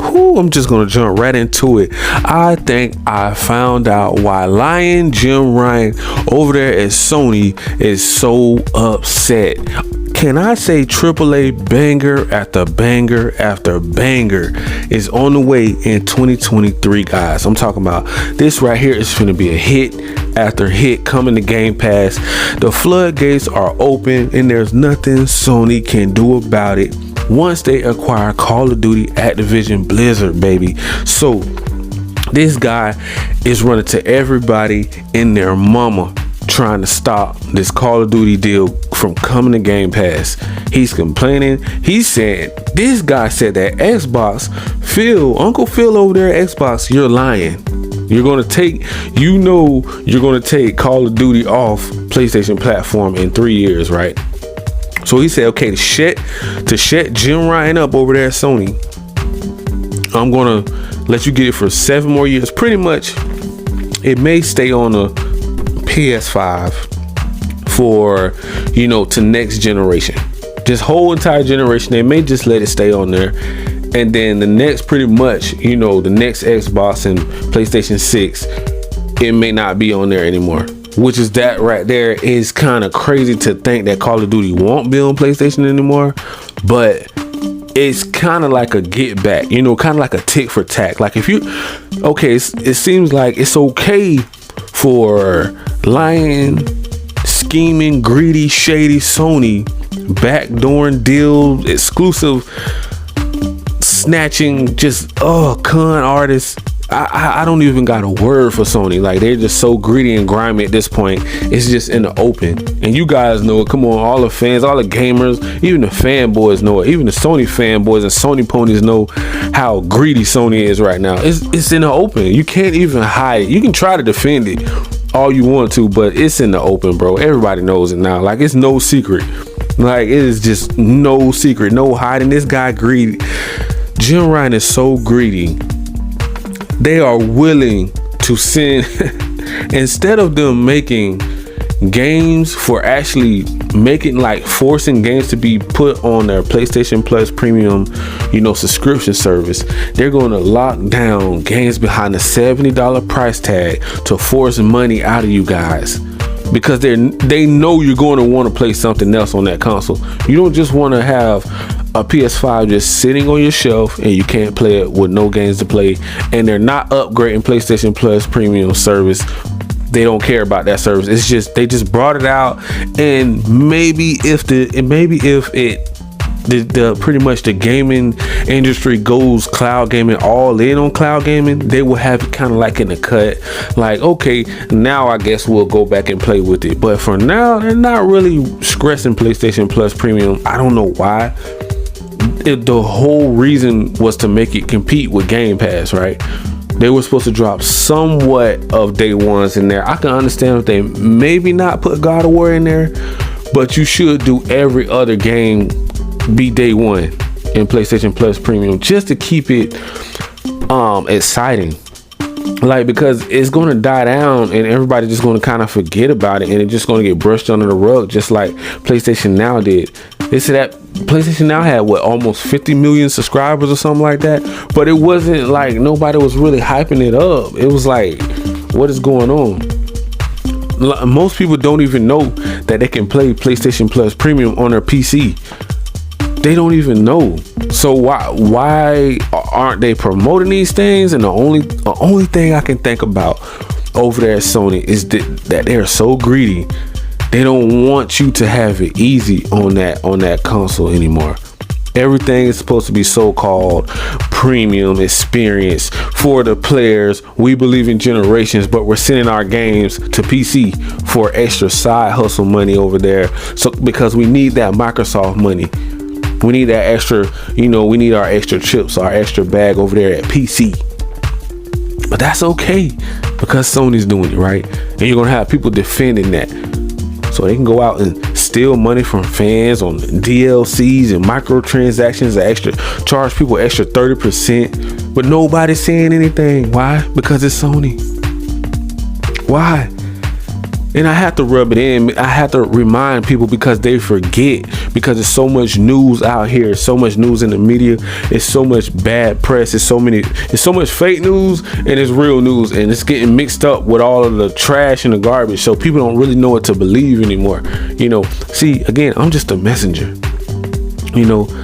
I'm just gonna jump right into it. I think I found out why Lion Jim Ryan over there at Sony is so upset. Can I say AAA banger after banger after banger is on the way in 2023, guys? I'm talking about this right here is gonna be a hit after hit coming to Game Pass. The floodgates are open and there's nothing Sony can do about it once they acquire Call of Duty Activision Blizzard, baby. So this guy is running to everybody and their mama trying to stop this Call of Duty deal from coming to Game Pass. He's complaining. He's saying, this guy said that Xbox, Uncle Phil over there at Xbox, you're lying. You're gonna take Call of Duty off PlayStation platform in 3 years, right? So he said, okay, to shut Jim Ryan up over there at Sony, I'm gonna let you get it for 7 more years. Pretty much, it may stay on a PS5 for, to next generation. This whole entire generation, they may just let it stay on there. And then the next, pretty much, the next Xbox and PlayStation 6, it may not be on there anymore. Which is that right there is kind of crazy to think that Call of Duty won't be on PlayStation anymore. But it's kind of like a get back, kind of like a tick for tack. Like it seems like it's okay for lying, scheming, greedy, shady Sony, backdooring deal, exclusive, snatching, just con artists. I don't even got a word for Sony. Like, they're just so greedy and grimy at this point. It's just in the open. And you guys know it. Come on, all the fans, all the gamers, even the fanboys know it. Even the Sony fanboys and Sony ponies know how greedy Sony is right now. It's in the open. You can't even hide it. You can try to defend it all you want to, but it's in the open, bro. Everybody knows it now. Like, it's no secret. Like, it is just no secret. No hiding. This guy greedy. Jim Ryan is so greedy. They are willing to send, instead of them making games for actually making, like, forcing games to be put on their PlayStation Plus premium, subscription service, they're going to lock down games behind the $70 price tag to force money out of you guys. Because they know you're going to want to play something else on that console. You don't just want to have a PS5 just sitting on your shelf and you can't play it with no games to play, and they're not upgrading PlayStation Plus premium service. They don't care about that service. It's just they just brought it out, and maybe if pretty much the gaming industry goes cloud gaming, all in on cloud gaming, they will have it kind of like in the cut, like, okay, now I guess we'll go back and play with it. But for now, they're not really stressing PlayStation Plus premium. I don't know why. The whole reason was to make it compete with Game Pass, right? They were supposed to drop somewhat of day ones in there. I can understand if they maybe not put God of War in there, but you should do every other game be day one in PlayStation Plus premium, just to keep it exciting. Like, because it's going to die down and everybody's just going to kind of forget about it, and it's just going to get brushed under the rug, just like PlayStation Now did. They said that PlayStation Now had almost 50 million subscribers or something like that, but it wasn't like nobody was really hyping it up. It was like, what is going on? Most people don't even know that they can play PlayStation Plus premium on their PC. They don't even know. So why aren't they promoting these things? And the only thing I can think about over there at Sony is that they're so greedy. They don't want you to have it easy on that console anymore. Everything is supposed to be so-called premium experience for the players. We believe in generations, but we're sending our games to PC for extra side hustle money over there. So because we need that Microsoft money. We need that extra, we need our extra chips, our extra bag over there at PC. But that's okay because Sony's doing it, right? And you're going to have people defending that. So they can go out and steal money from fans on DLCs and microtransactions, charge people extra 30%, but nobody's saying anything. Why? Because it's Sony. Why? And I have to rub it in. I have to remind people because they forget, because there's so much news out here, so much news in the media. It's so much bad press. It's so much fake news and it's real news, and it's getting mixed up with all of the trash and the garbage. So people don't really know what to believe anymore. See, again, I'm just a messenger.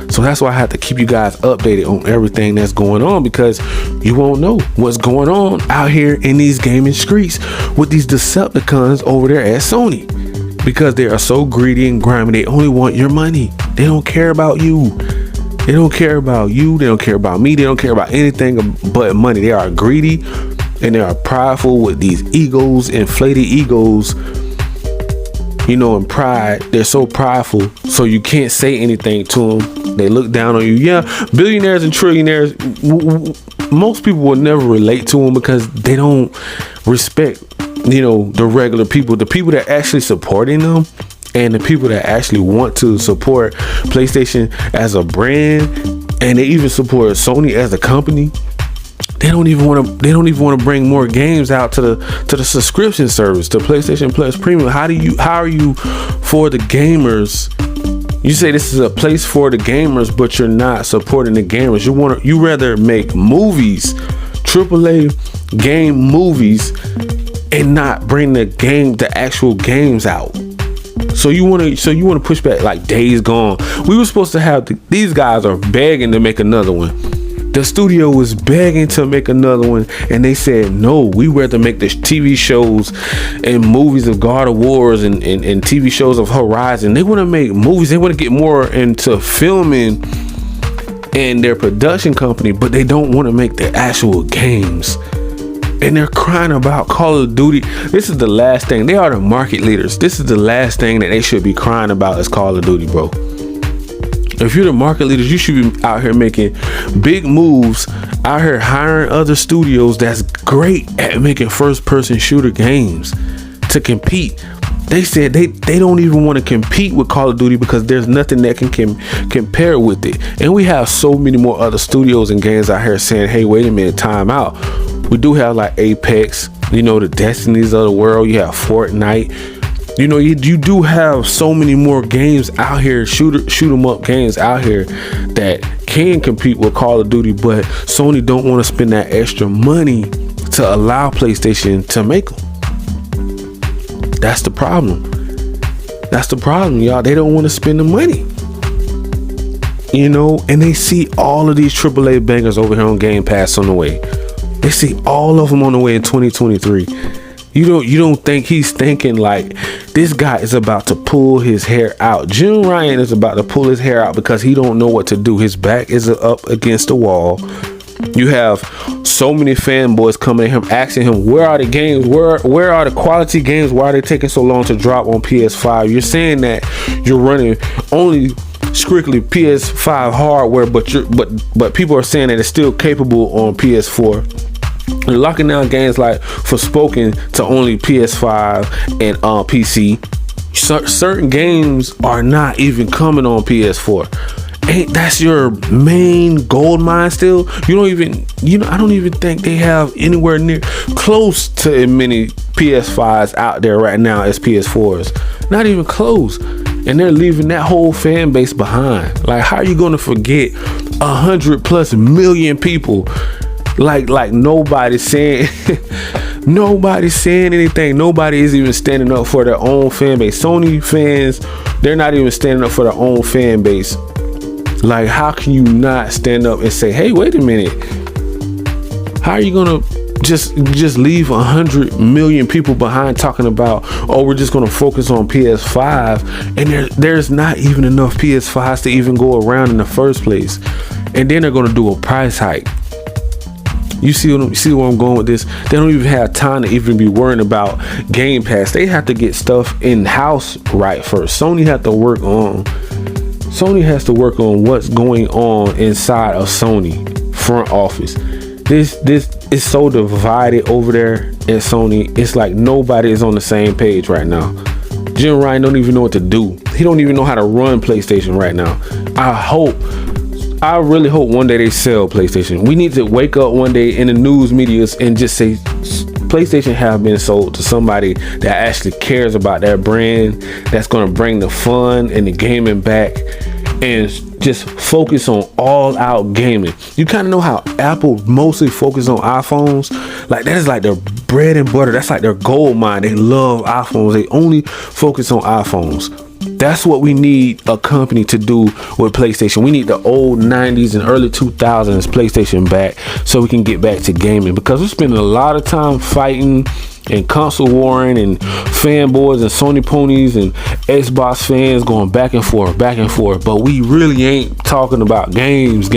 So that's why I have to keep you guys updated on everything that's going on, because you won't know what's going on out here in these gaming streets with these Decepticons over there at Sony, because they are so greedy and grimy. They only want your money. They don't care about you. They don't care about you. They don't care about me. They don't care about anything but money. They are greedy and they are prideful with these egos, inflated egos. And pride. They're so prideful, so you can't say anything to them. They look down on you. Yeah, billionaires and trillionaires, most people will never relate to them because they don't respect, the regular people, the people that actually supporting them, and the people that actually want to support PlayStation as a brand, and they even support Sony as a company. They don't even want to bring more games out to the subscription service, to PlayStation Plus Premium. How are you for the gamers? You say this is a place for the gamers, but you're not supporting the gamers. You rather make movies, AAA game movies, and not bring the actual games out. So you want to push back like Days Gone. We were supposed to have these guys are begging to make another one. The studio was begging to make another one, and they said no. We rather make the TV shows and movies of God of Wars and TV shows of Horizon. They want to make movies. They want to get more into filming and their production company, but they don't want to make the actual games. And they're crying about Call of Duty. This is the last thing. They are the market leaders. This is the last thing that they should be crying about is Call of Duty, bro. If you're the market leaders, you should be out here making big moves, out here hiring other studios that's great at making first-person shooter games to compete. They said they don't even want to compete with Call of Duty because there's nothing that can compare with it. And we have so many more other studios and games out here saying, hey, wait a minute, time out. We do have like Apex, the Destinies of the world. You have Fortnite. You do have so many more games out here, shoot 'em up games out here that can compete with Call of Duty, but Sony don't want to spend that extra money to allow PlayStation to make them. That's the problem. That's the problem, y'all. They don't want to spend the money. And they see all of these AAA bangers over here on Game Pass on the way. They see all of them on the way in 2023. You don't think he's thinking like this guy is about to pull his hair out. Jim Ryan is about to pull his hair out because he don't know what to do. His back is up against the wall. You have so many fanboys coming at him, asking him, where are the games? Where are the quality games? Why are they taking so long to drop on PS5? You're saying that you're running only strictly PS5 hardware, but people are saying that it's still capable on PS4. They're locking down games like Forspoken to only PS5 and PC. Certain games are not even coming on PS4. Ain't that's your main gold mine still? I don't even think they have anywhere near close to as many PS5s out there right now as PS4s. Not even close. And they're leaving that whole fan base behind. Like, how are you going to forget 100+ million people? Like nobody's saying nobody's saying anything. Nobody is even standing up for their own fan base. Sony fans, they're not even standing up for their own fan base. Like, how can you not stand up and say, hey, wait a minute, how are you gonna just leave 100 million people behind talking about, oh, we're just gonna focus on PS5, and there's not even enough PS5s to even go around in the first place, and then they're gonna do a price hike. You see where I'm going with this? They don't even have time to even be worrying about Game Pass. They have to get stuff in house right first. Sony has to work on what's going on inside of Sony front office. This is so divided over there at Sony. It's like nobody is on the same page right now. Jim Ryan don't even know what to do. He don't even know how to run PlayStation right now. I really hope one day they sell PlayStation. We need to wake up one day in the news medias and just say PlayStation have been sold to somebody that actually cares about their brand, that's going to bring the fun and the gaming back and just focus on all out gaming. You kind of know how Apple mostly focus on iPhones. Like that is like their bread and butter. That's like their gold mine. They love iPhones. They only focus on iPhones. That's what we need a company to do with PlayStation. We need the old 90s and early 2000s PlayStation back so we can get back to gaming, because we're spending a lot of time fighting and console warring and fanboys and Sony ponies and Xbox fans going back and forth, but we really ain't talking about games.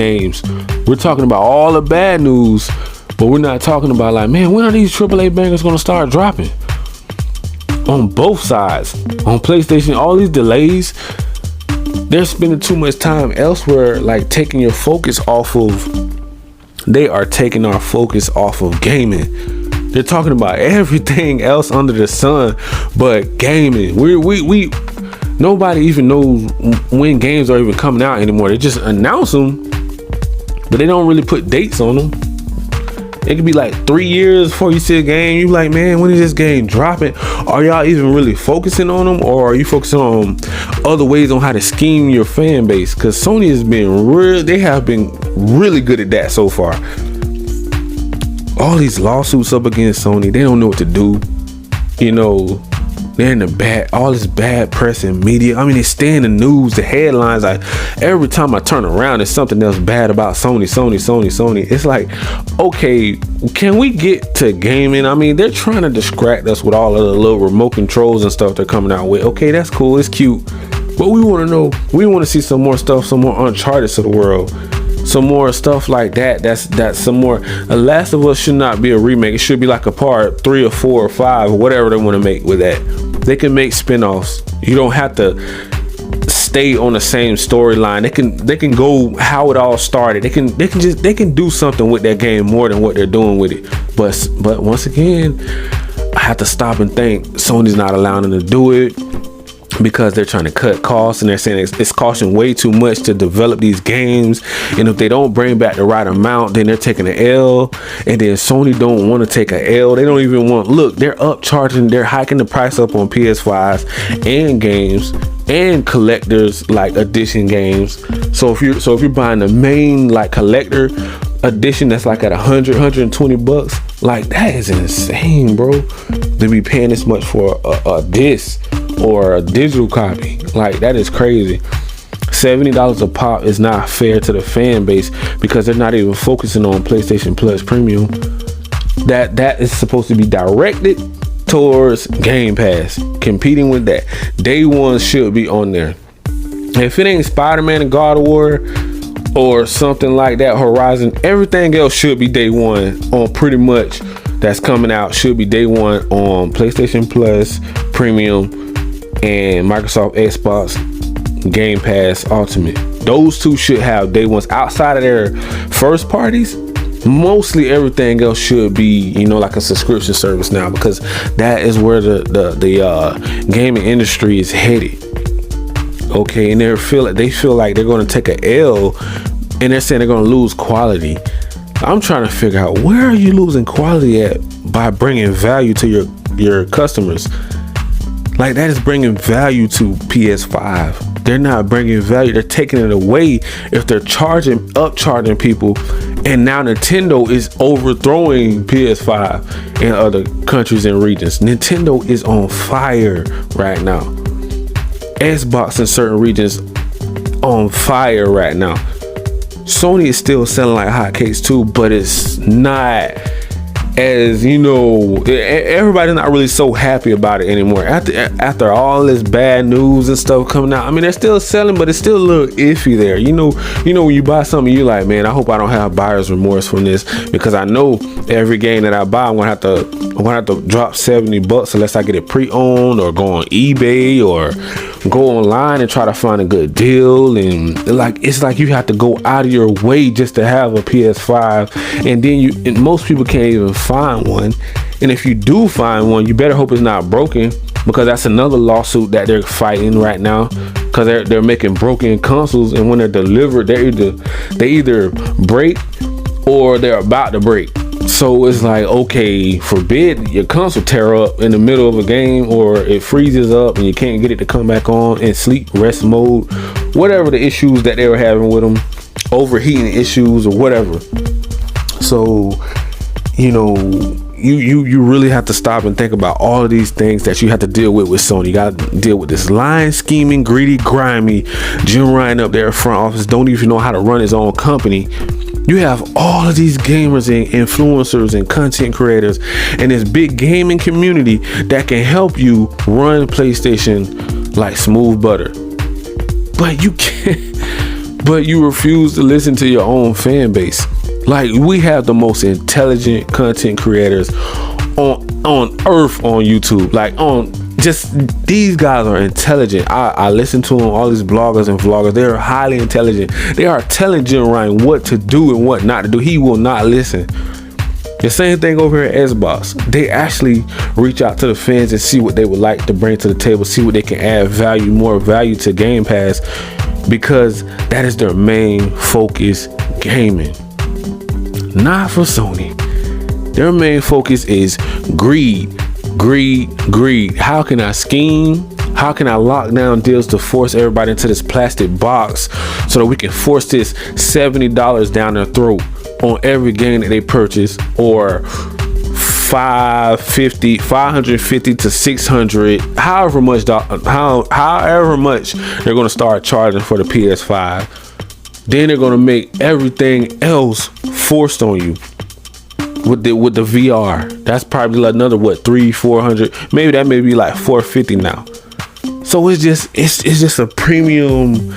We're talking about all the bad news, but we're not talking about like, man, when are these AAA bangers gonna start dropping? On both sides, on PlayStation, all these delays, they're spending too much time elsewhere, like taking your focus off of, they are taking our focus off of gaming. They're talking about everything else under the sun but gaming. We nobody even knows when games are even coming out anymore. They just announce them, but they don't really put dates on them. It could be like 3 years before you see a game. You like, man, when is this game dropping? Are y'all even really focusing on them, or are you focusing on other ways on how to scheme your fan base? Because Sony has been they have been really good at that so far. All these lawsuits up against Sony, they don't know what to do. You know, they're in the all this bad press and media. I mean, they stay in the news, the headlines. Like every time I turn around, there's something else bad about Sony. It's like, okay, can we get to gaming? I mean, they're trying to distract us with all of the little remote controls and stuff they're coming out with. Okay, that's cool, it's cute, but we want to know, we want to see some more stuff, some more Uncharted to the world. Some more stuff like that. That's some more. The Last of Us should not be a remake. It should be like a part 3 or 4 or 5 or whatever they want to make with that. They can make spin-offs. You don't have to stay on the same storyline. They can go how it all started. They can do something with that game more than what they're doing with it. But once again, I have to stop and think Sony's not allowing them to do it, because they're trying to cut costs, and they're saying it's costing way too much to develop these games, and if they don't bring back the right amount, then they're taking an L. And then Sony don't want to take an L. They don't even want, look, they're they're hiking the price up on PS5s and games and collectors like edition games. So if you're buying the main like collector edition, that's like at $120, like that is insane, bro, to be paying this much for a disc or a digital copy. Like that is crazy. $70 a pop is not fair to the fan base, because they're not even focusing on PlayStation Plus Premium. That is supposed to be directed towards Game Pass, competing with that. Day one should be on there. If it ain't Spider-Man and God of War or something like that, Horizon, everything else should be day one on pretty much that's coming out, should be day one on PlayStation Plus Premium and Microsoft Xbox Game Pass Ultimate. Those two should have day ones. Outside of their first parties, mostly everything else should be, you know, like a subscription service now, because that is where the gaming industry is headed. Okay, and they feel like they're going to take a L, and they're saying they're going to lose quality. I'm trying to figure out, where are you losing quality at by bringing value to your customers? Like that is bringing value to PS5. They're not bringing value. They're taking it away if they're upcharging people. And now Nintendo is overthrowing PS5 in other countries and regions. Nintendo is on fire right now. Xbox in certain regions on fire right now. Sony is still selling like hotcakes too, but it's not, as you know, everybody's not really so happy about it anymore. After all this bad news and stuff coming out, I mean, they're still selling, but it's still a little iffy there. You know, when you buy something, you're like, man, I hope I don't have buyer's remorse from this, because I know every game that I buy, I'm gonna have to drop $70 unless I get it pre-owned or go on eBay or go online and try to find a good deal. And it's like you have to go out of your way just to have a PS5, and then most people can't even find one. And if you do find one, you better hope it's not broken, because that's another lawsuit that they're fighting right now, because they're making broken consoles, and when they're delivered, they either break or they're about to break. So it's like, okay, forbid your console tear up in the middle of a game, or it freezes up and you can't get it to come back on in sleep rest mode, whatever the issues that they were having with them, overheating issues or whatever. So, you know, you really have to stop and think about all of these things that you have to deal with Sony. You got to deal with this lying, scheming, greedy, grimy Jim Ryan up there in front office, don't even know how to run his own company. You have all of these gamers and influencers and content creators and this big gaming community that can help you run PlayStation like smooth butter. But you can't, but you refuse to listen to your own fan base. Like, we have the most intelligent content creators on earth on YouTube. Like, on just, these guys are intelligent. I listen to them, all these bloggers and vloggers. They are highly intelligent. They are telling Jim Ryan what to do and what not to do. He will not listen. The same thing over here at Xbox. They actually reach out to the fans and see what they would like to bring to the table, see what they can add value, more value to Game Pass, because that is their main focus, gaming. Not for Sony. Their main focus is greed. How can I scheme? How can I lock down deals to force everybody into this plastic box so that we can force this $70 down their throat on every game that they purchase, or $550 to $600, however much they're going to start charging for the PS5. Then they're going to make everything else forced on you with the VR. That's probably like another $300-400, maybe that may be like $450 now. So it's just a premium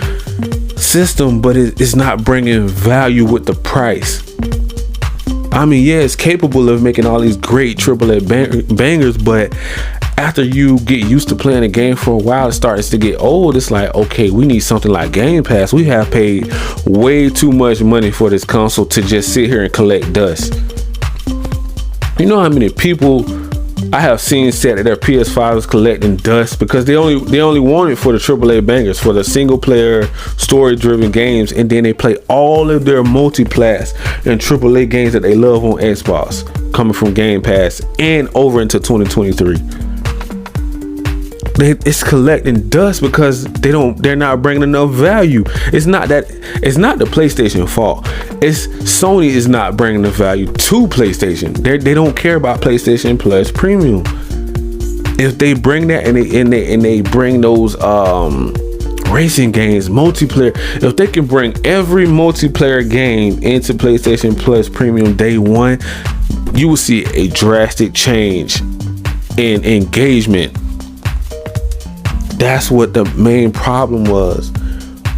system, but it's not bringing value with the price. I mean, yeah, it's capable of making all these great AAA bangers, but after you get used to playing a game for a while, it starts to get old. It's like, okay, we need something like Game Pass. We have paid way too much money for this console to just sit here and collect dust. You know how many people I have seen said that their PS5 is collecting dust because they only want it for the AAA bangers, for the single player story driven games, and then they play all of their multi-plats and AAA games that they love on Xbox coming from Game Pass and over into 2023. It's collecting dust because they're not bringing enough value. It's not the PlayStation fault. It's Sony is not bringing the value to PlayStation. They don't care about PlayStation Plus Premium. If they bring that and they bring those racing games, multiplayer, if they can bring every multiplayer game into PlayStation Plus Premium day one, you will see a drastic change in engagement. That's what the main problem was.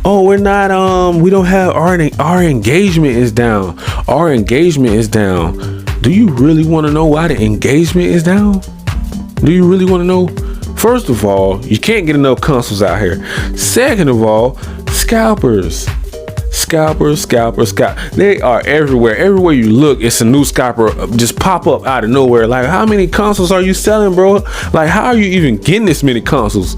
Oh, we don't have our engagement is down. Our engagement is down. Do you really want to know why the engagement is down? Do you really want to know? First of all, you can't get enough consoles out here. Second of all, scalpers. They are everywhere. Everywhere you look, it's a new scalper just pop up out of nowhere. Like, how many consoles are you selling, bro? Like, how are you even getting this many consoles?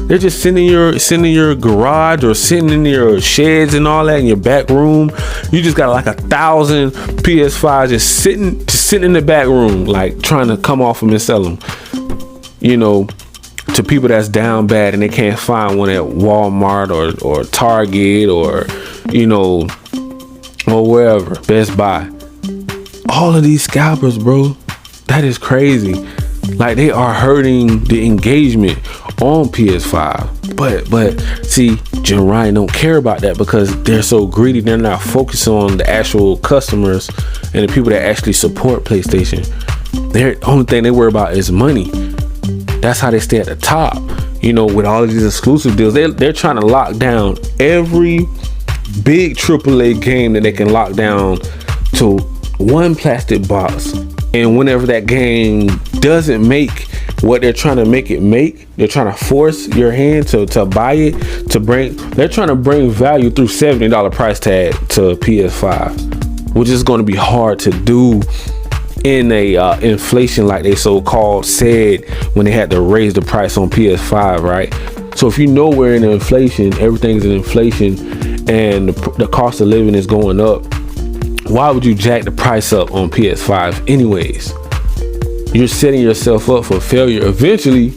They're just sitting in your garage or sitting in your sheds and all that in your back room. You just got like 1,000 PS5s just sitting in the back room, like trying to come off them and sell them. You know, to people that's down bad and they can't find one at Walmart or Target or, you know, or wherever, Best Buy. All of these scalpers, bro, that is crazy. Like, they are hurting the engagement on PS5. But see, Jim Ryan don't care about that because they're so greedy. They're not focused on the actual customers and the people that actually support PlayStation. The only thing they worry about is money. That's how they stay at the top. You know, with all of these exclusive deals, they're trying to lock down every big AAA game that they can lock down to one plastic box. And whenever that game doesn't make what they're trying to make it make, they're trying to force your hand to buy it, they're trying to bring value through $70 price tag to PS5, which is going to be hard to do in a inflation like they so-called said when they had to raise the price on PS5, right? So if you know we're in inflation, everything's in inflation, and the cost of living is going up, why would you jack the price up on PS5 anyways? You're setting yourself up for failure eventually,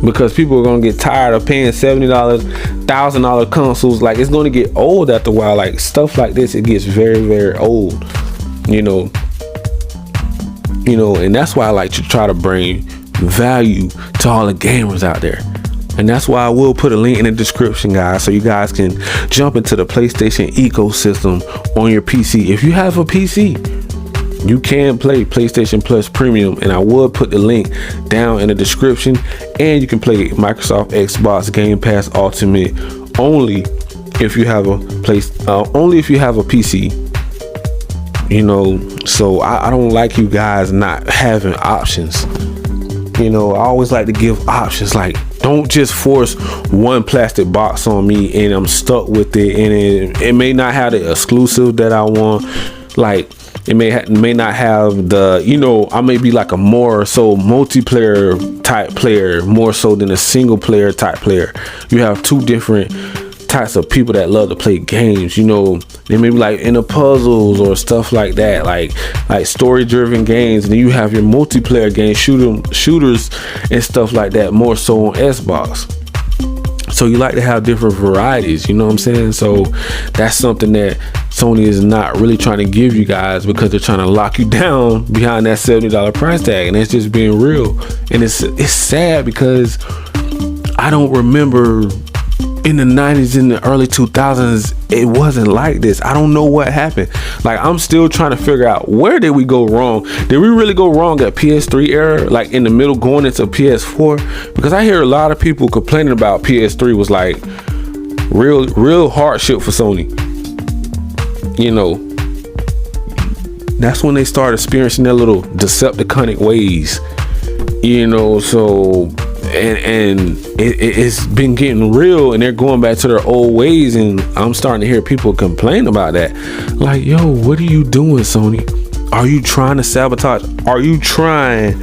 because people are gonna get tired of paying $70, $1,000 consoles. Like, it's gonna get old after a while. Like, stuff like this, it gets very, very old. You know, and that's why I like to try to bring value to all the gamers out there. And that's why I will put a link in the description, guys, so you guys can jump into the PlayStation ecosystem on your PC. If you have a PC, you can play PlayStation Plus Premium, and I will put the link down in the description. And you can play Microsoft Xbox Game Pass Ultimate only if you have a PC. You know, so I don't like you guys not having options. You know, I always like to give options. Like, don't just force one plastic box on me and I'm stuck with it, and it may not have the exclusive that I want. Like, it may not have the, you know, I may be like a more so multiplayer type player, more so than a single player type player. You have two different types of people that love to play games. You know, they may be like into puzzles or stuff like that, like story driven games. And then you have your multiplayer games, shooters and stuff like that, more so on Xbox. So you like to have different varieties, you know what I'm saying? So that's something that Sony is not really trying to give you guys, because they're trying to lock you down behind that $70 price tag. And it's just being real. And it's sad, because I don't remember in the 90s, in the early 2000s, it wasn't like this. I don't know what happened. Like, I'm still trying to figure out, where did we go wrong? Did we really go wrong at PS3 era, like in the middle going into PS4? Because I hear a lot of people complaining about PS3 was like real hardship for Sony. You know, that's when they started experiencing their little Decepticonic ways. You know, so and it's been getting real, and they're going back to their old ways, and I'm starting to hear people complain about that. Like, yo, what are you doing, Sony? Are you trying to sabotage? Are you trying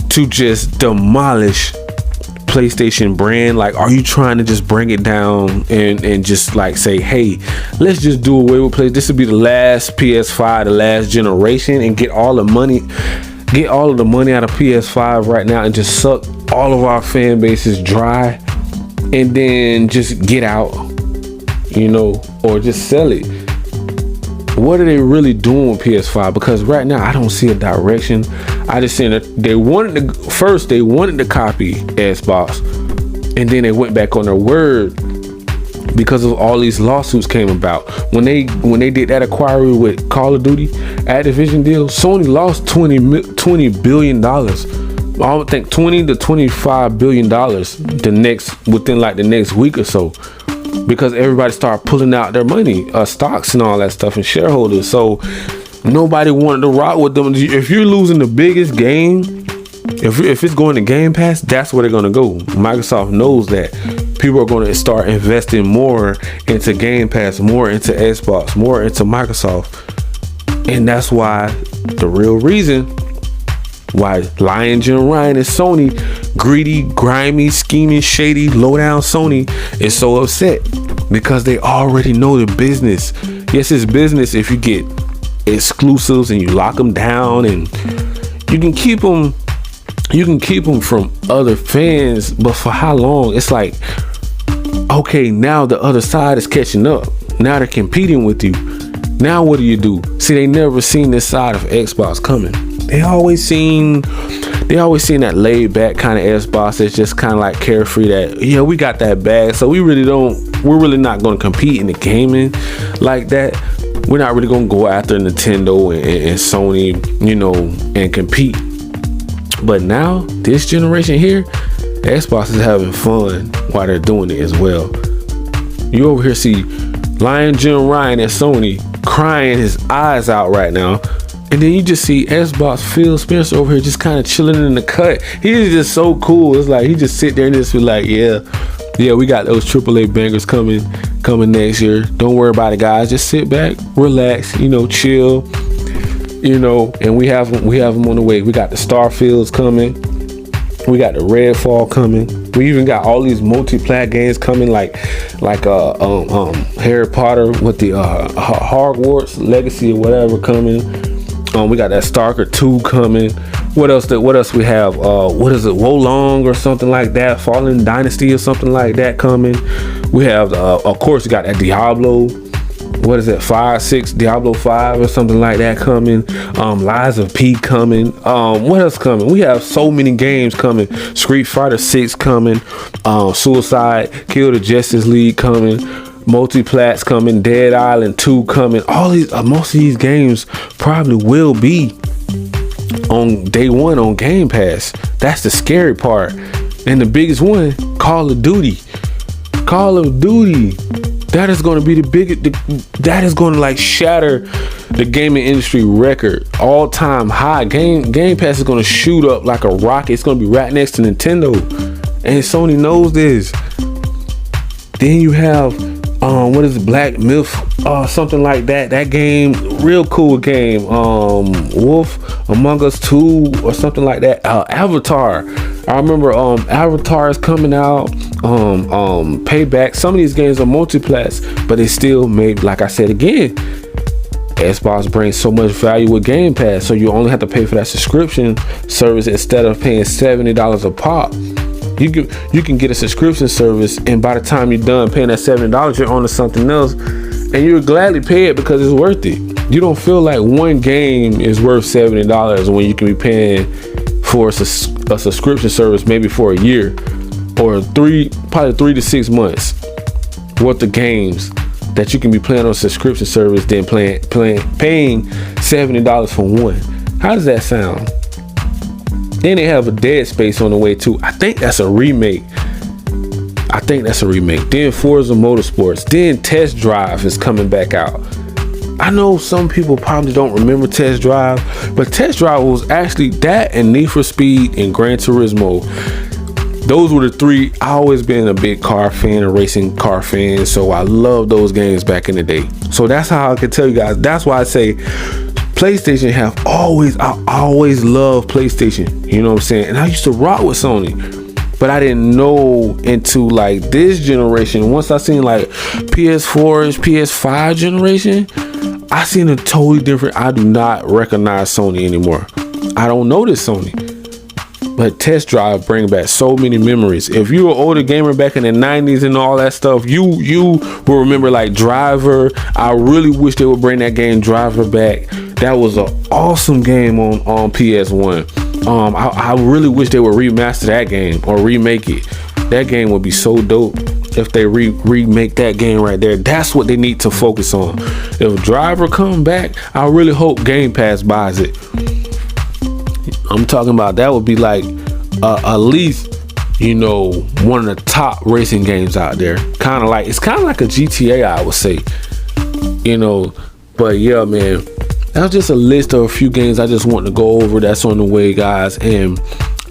to just demolish PlayStation brand? Like, are you trying to just bring it down and just like say, hey, let's just do away with PlayStation? This will be the last PS5, the last generation, and get all the money out of PS5 right now, and just suck all of our fan bases dry, and then just get out, you know, or just sell it. What are they really doing with PS5? Because right now I don't see a direction. I just seen that they wanted to copy Xbox, and then they went back on their word because of all these lawsuits came about. When they did that acquiry with Call of Duty Activision deal, Sony lost $20 billion. I would think $20 to $25 billion within like the next week or so, because everybody started pulling out their money, stocks and all that stuff, and shareholders. So nobody wanted to rock with them. If you're losing the biggest game, if it's going to Game Pass, that's where they're going to go. Microsoft knows that people are going to start investing more into Game Pass, more into Xbox, more into Microsoft. And that's why, the real reason why Lion Jim Ryan and Sony, greedy, grimy, scheming, shady, low down Sony, is so upset, because they already know the business. Yes, it's business if you get exclusives and you lock them down, and you can keep them from other fans, but for how long? It's like, okay, now the other side is catching up. Now they're competing with you. Now what do? See, they never seen this side of Xbox coming. They always seen that laid back kind of Xbox that's just kind of like carefree, that, yeah, we got that bag, so we're really not going to compete in the gaming like that. We're not really going to go after Nintendo and Sony, you know, and compete. But now, this generation here, Xbox is having fun while they're doing it as well. You over here see Lion Jim Ryan at Sony crying his eyes out right now. And then you just see Xbox Phil Spencer over here just kind of chilling in the cut. He's just so cool. It's like he just sit there and just be like, yeah, we got those AAA bangers coming next year. Don't worry about it, guys. Just sit back, relax, you know, chill, you know. And we have them on the way. We got the Starfields coming. We got the Redfall coming. We even got all these multi-plat games coming, like Harry Potter with the Hogwarts Legacy or whatever coming. We got that Stalker 2 coming. What else we have? What is it? Wolong or something like that? Fallen Dynasty or something like that coming. We have, of course, you got that Diablo. What is it? 5, Diablo 5 or something like that coming. Lies of P coming. What else coming? We have so many games coming. Street Fighter 6 coming. Suicide Kill the Justice League coming. Multiplats coming. Dead Island 2 coming. All these, most of these games probably will be on day one on Game Pass. That's the scary part. And the biggest one, Call of Duty. That is going to be the biggest. That is going to like shatter the gaming industry record, all-time high. Game Pass is going to shoot up like a rocket. It's going to be right next to Nintendo, and Sony knows this. Then you have what is it, Black Myth, something like that. That game, real cool game. Wolf Among Us 2 or something like that. Avatar. I remember Avatar is coming out. Payback. Some of these games are multiplats, but it's still made, like I said again, Xbox brings so much value with Game Pass, so you only have to pay for that subscription service instead of paying $70 a pop. You can get a subscription service, and by the time you're done paying that $70, you're on to something else, and you'll gladly pay it because it's worth it. You don't feel like one game is worth $70 when you can be paying for a subscription service maybe for a year or probably 3 to 6 months worth of games that you can be playing on a subscription service than paying $70 for one. How does that sound? Then they have a Dead Space on the way too. I think that's a remake. Then Forza Motorsports. Then Test Drive is coming back out. I know some people probably don't remember Test Drive, but Test Drive was actually that and Need for Speed and Gran Turismo. Those were the three. I always been a big car fan, a racing car fan, so I love those games back in the day. So that's how I can tell you guys. That's why I say PlayStation I always loved PlayStation. You know what I'm saying? And I used to rock with Sony, but I didn't know into like this generation. Once I seen like PS4's PS5 generation, I seen a totally different. I do not recognize Sony anymore. I don't notice Sony. But Test Drive bring back so many memories. If you're an older gamer back in the 90s and all that stuff, you will remember like Driver. I really wish they would bring that game Driver back. That was an awesome game on PS1. I really wish they would remaster that game or remake it. That game would be so dope if they remake that game right there. That's what they need to focus on. If Driver come back, I really hope Game Pass buys it. I'm talking about that would be like at least, you know, one of the top racing games out there. It's kind of like a GTA, I would say, you know. But yeah, man, that was just a list of a few games I just want to go over that's on the way, guys. And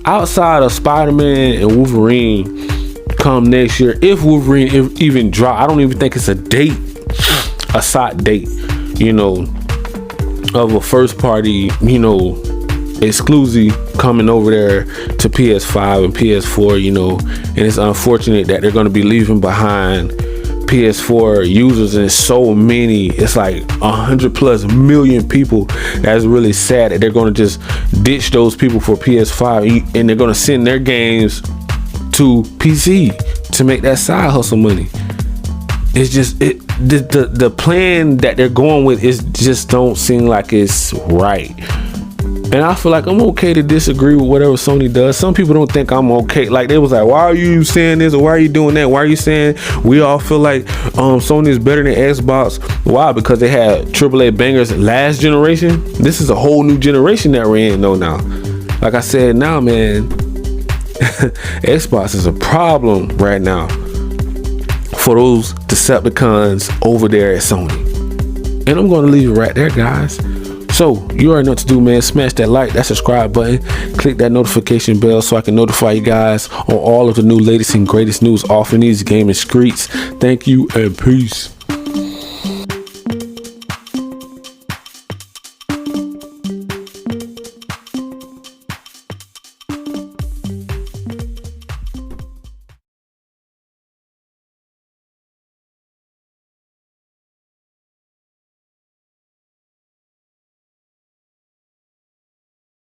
outside of Spider-Man and Wolverine come next year, if Wolverine even drop, I don't even think it's a set date, you know, of a first party, you know, exclusive coming over there to PS5 and PS4, you know. And it's unfortunate that they're going to be leaving behind PS4 users, and so many, it's like 100+ million people. That's really sad that they're going to just ditch those people for PS5, and they're going to send their games to PC to make that side hustle money. It's just the plan that they're going with is just don't seem like it's right. And I feel like I'm okay to disagree with whatever Sony does. Some people don't think I'm okay. Like they was like, why are you saying this or why are you doing that? Why are you saying we all feel like Sony is better than Xbox? Why? Because they had AAA bangers last generation. This is a whole new generation that we're in though now. Like I said, now man, Xbox is a problem right now for those Decepticons over there at Sony. And I'm going to leave it right there, guys. So you already know what to do, man. Smash that like, that subscribe button, click that notification bell so I can notify you guys on all of the new latest and greatest news off in these gaming streets. Thank you and peace.